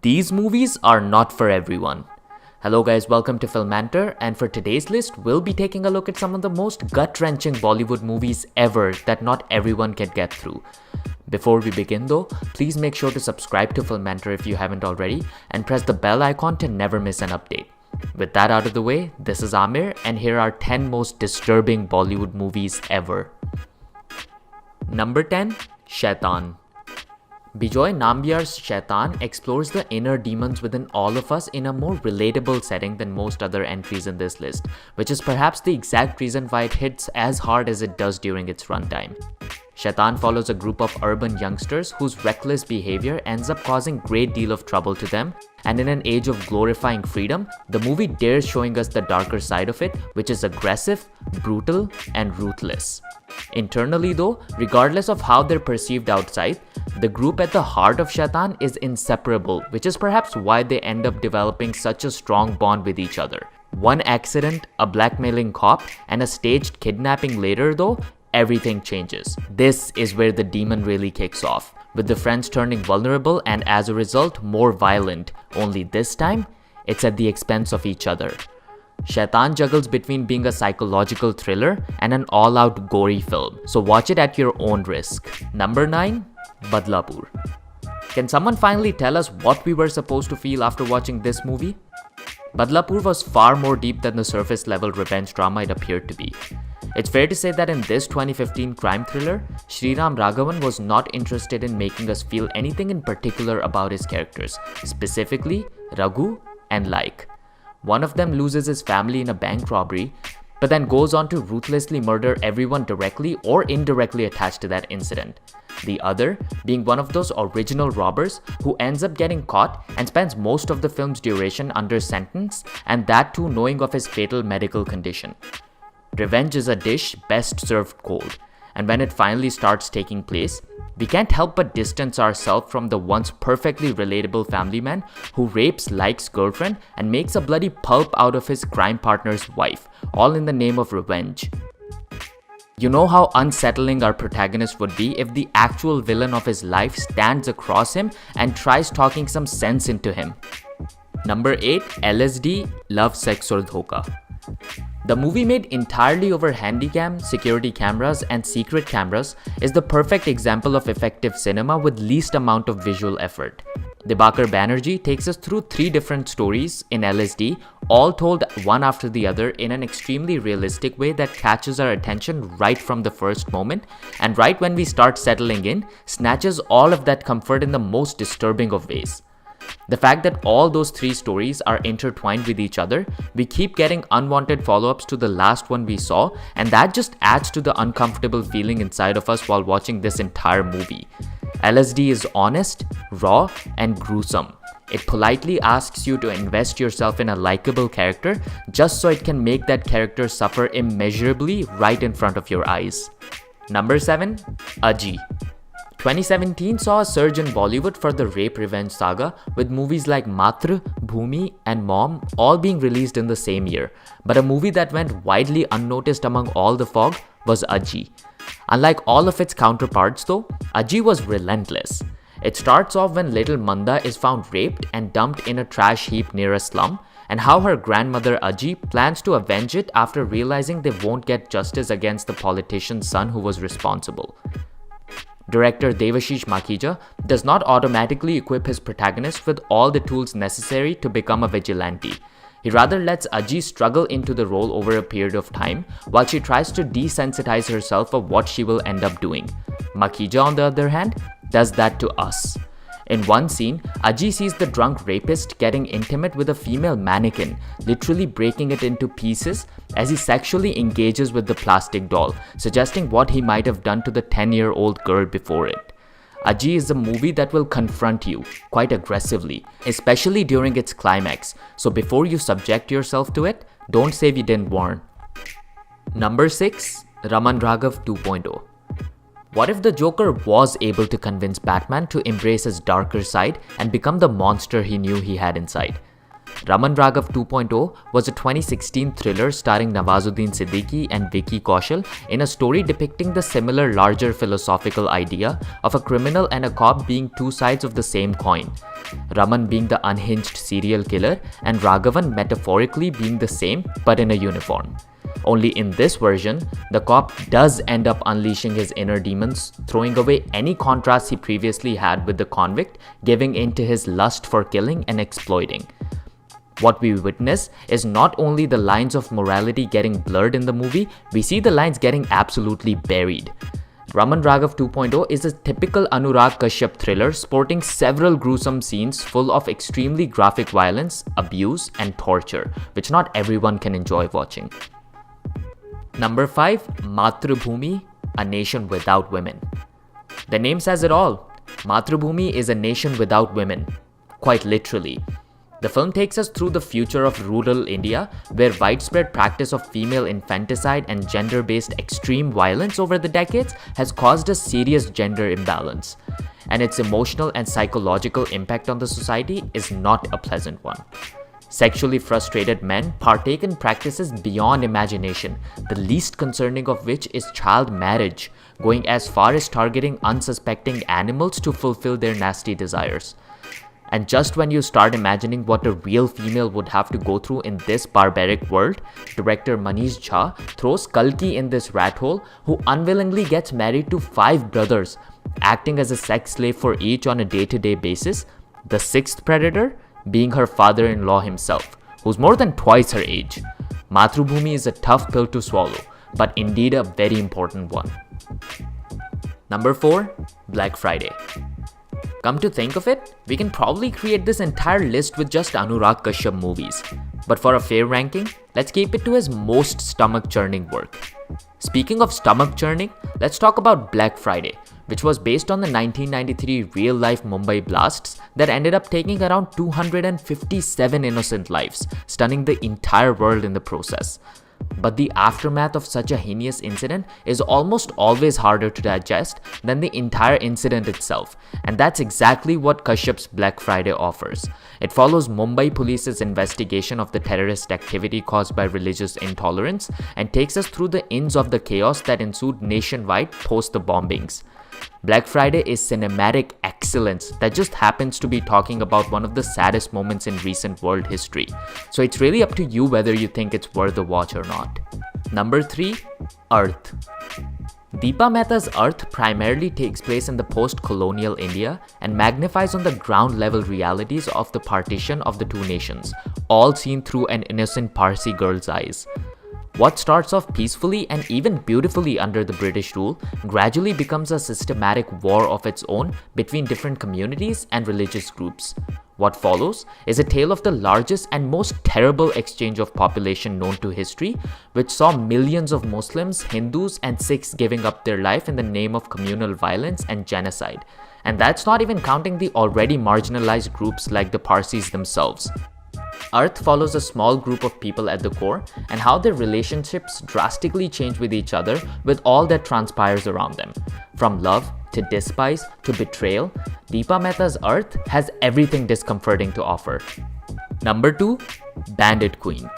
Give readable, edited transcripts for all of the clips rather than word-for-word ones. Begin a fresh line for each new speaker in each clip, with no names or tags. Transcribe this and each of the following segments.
These movies are not for everyone. Hello guys, welcome to Filmanter, and for today's list, we'll be taking a look at some of the most gut-wrenching Bollywood movies ever that not everyone can get through. Before we begin though, please make sure to subscribe to Filmanter if you haven't already, and press the bell icon to never miss an update. With that out of the way, this is Amir, and here are 10 most disturbing Bollywood movies ever. Number 10. Shaitan. Bijoy Nambiar's Shaitan explores the inner demons within all of us in a more relatable setting than most other entries in this list, which is perhaps the exact reason why it hits as hard as it does during its runtime. Shaitan follows a group of urban youngsters whose reckless behavior ends up causing great deal of trouble to them, and in an age of glorifying freedom, the movie dares showing us the darker side of it, which is aggressive, brutal, and ruthless. Internally though, regardless of how they're perceived outside, the group at the heart of Shaitan is inseparable, which is perhaps why they end up developing such a strong bond with each other. One accident, a blackmailing cop, and a staged kidnapping later though, everything changes. This is where the demon really kicks off, with the friends turning vulnerable and as a result more violent, only this time, it's at the expense of each other. Shaitan juggles between being a psychological thriller and an all-out gory film, so watch it at your own risk. Number 9. Badlapur. Can someone finally tell us what we were supposed to feel after watching this movie? Badlapur was far more deep than the surface level revenge drama it appeared to be. It's fair to say that in this 2015 crime thriller, Sriram Raghavan was not interested in making us feel anything in particular about his characters, specifically Raghu and Like. One of them loses his family in a bank robbery, but then goes on to ruthlessly murder everyone directly or indirectly attached to that incident. The other being one of those original robbers who ends up getting caught and spends most of the film's duration under sentence, and that too knowing of his fatal medical condition. Revenge is a dish best served cold, and when it finally starts taking place, we can't help but distance ourselves from the once perfectly relatable family man who rapes Like's girlfriend and makes a bloody pulp out of his crime partner's wife, all in the name of revenge. You know how unsettling our protagonist would be if the actual villain of his life stands across him and tries talking some sense into him. Number 8. LSD, Love, Sex or Dhoka. The movie, made entirely over handycam, security cameras, and secret cameras, is the perfect example of effective cinema with least amount of visual effort. Dibakar Banerjee takes us through 3 different stories in LSD, all told one after the other in an extremely realistic way that catches our attention right from the first moment, and right when we start settling in, snatches all of that comfort in the most disturbing of ways. The fact that all those 3 stories are intertwined with each other, we keep getting unwanted follow-ups to the last one we saw, and that just adds to the uncomfortable feeling inside of us while watching this entire movie. LSD is honest, raw, and gruesome. It politely asks you to invest yourself in a likable character just so it can make that character suffer immeasurably right in front of your eyes. Number 7. Aji. 2017 saw a surge in Bollywood for the rape revenge saga, with movies like Matra, Bhumi, and Mom all being released in the same year. But a movie that went widely unnoticed among all the fog was Aji. Unlike all of its counterparts though, Aji was relentless. It starts off when little Manda is found raped and dumped in a trash heap near a slum, and how her grandmother Aji plans to avenge it after realizing they won't get justice against the politician's son who was responsible. Director Devashish Makhija does not automatically equip his protagonist with all the tools necessary to become a vigilante. He rather lets Aji struggle into the role over a period of time while she tries to desensitize herself of what she will end up doing. Makhija, on the other hand, does that to us. In one scene, Aji sees the drunk rapist getting intimate with a female mannequin, literally breaking it into pieces as he sexually engages with the plastic doll, suggesting what he might have done to the 10-year-old girl before it. Aji is a movie that will confront you quite aggressively, especially during its climax, so before you subject yourself to it, don't say we didn't warn. Number 6. Raman Raghav 2.0. What if the Joker was able to convince Batman to embrace his darker side and become the monster he knew he had inside? Raman Raghav 2.0 was a 2016 thriller starring Nawazuddin Siddiqui and Vicky Kaushal in a story depicting the similar larger philosophical idea of a criminal and a cop being two sides of the same coin. Raman being the unhinged serial killer and Raghavan metaphorically being the same but in a uniform. Only in this version, the cop does end up unleashing his inner demons, throwing away any contrast he previously had with the convict, giving in to his lust for killing and exploiting. What we witness is not only the lines of morality getting blurred in the movie, we see the lines getting absolutely buried. Raman Raghav 2.0 is a typical Anurag Kashyap thriller sporting several gruesome scenes full of extremely graphic violence, abuse, and torture, which not everyone can enjoy watching. Number 5. Matrubhumi, a nation without women. The name says it all. Matrubhumi is a nation without women. Quite literally. The film takes us through the future of rural India, where widespread practice of female infanticide and gender-based extreme violence over the decades has caused a serious gender imbalance. And its emotional and psychological impact on the society is not a pleasant one. Sexually frustrated men partake in practices beyond imagination, the least concerning of which is child marriage, going as far as targeting unsuspecting animals to fulfill their nasty desires. And just when you start imagining what a real female would have to go through in this barbaric world, director Manish Jha throws Kalki in this rat hole, who unwillingly gets married to 5 brothers, acting as a sex slave for each on a day-to-day basis, the 6th predator being her father-in-law himself, who's more than twice her age. Matrubhumi is a tough pill to swallow, but indeed a very important one. Number 4. Black Friday. Come to think of it, we can probably create this entire list with just Anurag Kashyap movies. But for a fair ranking, let's keep it to his most stomach-churning work. Speaking of stomach churning, let's talk about Black Friday, which was based on the 1993 real-life Mumbai blasts that ended up taking around 257 innocent lives, stunning the entire world in the process. But the aftermath of such a heinous incident is almost always harder to digest than the entire incident itself, and that's exactly what Kashyap's Black Friday offers. It follows Mumbai police's investigation of the terrorist activity caused by religious intolerance and takes us through the ins of the chaos that ensued nationwide post the bombings. Black Friday is cinematic excellence that just happens to be talking about one of the saddest moments in recent world history. So it's really up to you whether you think it's worth a watch or not. Number 3. Earth. Deepa Mehta's Earth primarily takes place in the post-colonial India and magnifies on the ground-level realities of the partition of the two nations, all seen through an innocent Parsi girl's eyes. What starts off peacefully and even beautifully under the British rule gradually becomes a systematic war of its own between different communities and religious groups. What follows is a tale of the largest and most terrible exchange of population known to history, which saw millions of Muslims, Hindus, and Sikhs giving up their life in the name of communal violence and genocide. And that's not even counting the already marginalized groups like the Parsis themselves. Earth follows a small group of people at the core and how their relationships drastically change with each other with all that transpires around them. From love to despise to betrayal, Deepa Mehta's Earth has everything discomforting to offer. Number 2. Bandit Queen.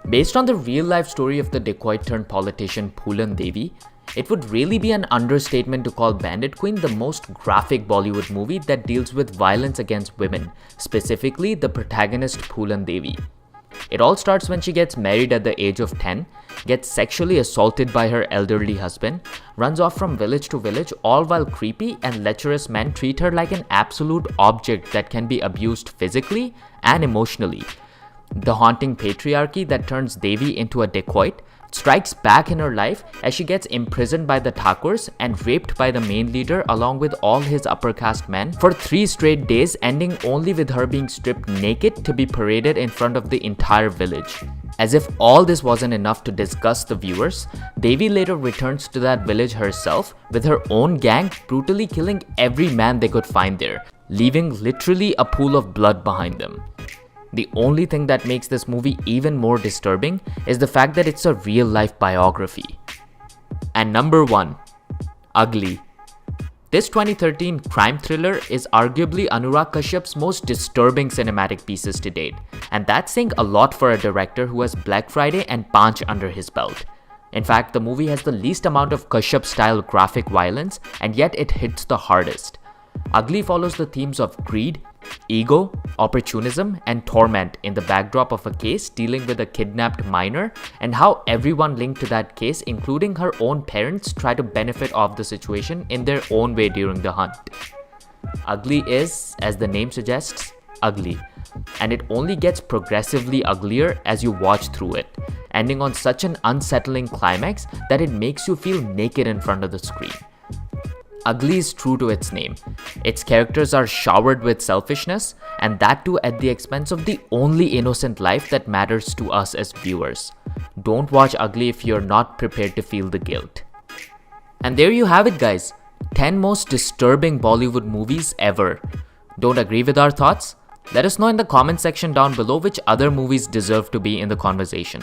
Based on the real-life story of the dacoit-turned-politician Phulan Devi, it would really be an understatement to call Bandit Queen the most graphic Bollywood movie that deals with violence against women, specifically the protagonist Phulan Devi. It all starts when she gets married at the age of 10, gets sexually assaulted by her elderly husband, runs off from village to village, all while creepy and lecherous men treat her like an absolute object that can be abused physically and emotionally. The haunting patriarchy that turns Devi into a dacoit strikes back in her life as she gets imprisoned by the Thakurs and raped by the main leader along with all his upper caste men for 3 straight days, ending only with her being stripped naked to be paraded in front of the entire village. As if all this wasn't enough to disgust the viewers, Devi later returns to that village herself with her own gang, brutally killing every man they could find there, leaving literally a pool of blood behind them. The only thing that makes this movie even more disturbing is the fact that it's a real-life biography. And number 1. Ugly. This 2013 crime thriller is arguably Anurag Kashyap's most disturbing cinematic pieces to date, and that's saying a lot for a director who has Black Friday and Panch under his belt. In fact, the movie has the least amount of Kashyap-style graphic violence, and yet it hits the hardest. Ugly follows the themes of greed, ego, opportunism, and torment in the backdrop of a case dealing with a kidnapped minor and how everyone linked to that case, including her own parents, try to benefit off the situation in their own way during the hunt. Ugly is, as the name suggests, ugly, and it only gets progressively uglier as you watch through it, ending on such an unsettling climax that it makes you feel naked in front of the screen. Ugly is true to its name. Its characters are showered with selfishness, and that too at the expense of the only innocent life that matters to us as viewers. Don't watch Ugly if you're not prepared to feel the guilt. And there you have it, guys. 10 most disturbing Bollywood movies ever. Don't agree with our thoughts? Let us know in the comment section down below which other movies deserve to be in the conversation.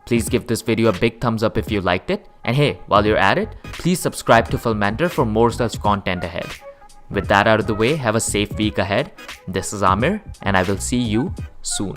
Please give this video a big thumbs up if you liked it, and hey, while you're at it, please subscribe to Filmantor for more such content ahead. With that out of the way, have a safe week ahead. This is Amir, and I will see you soon.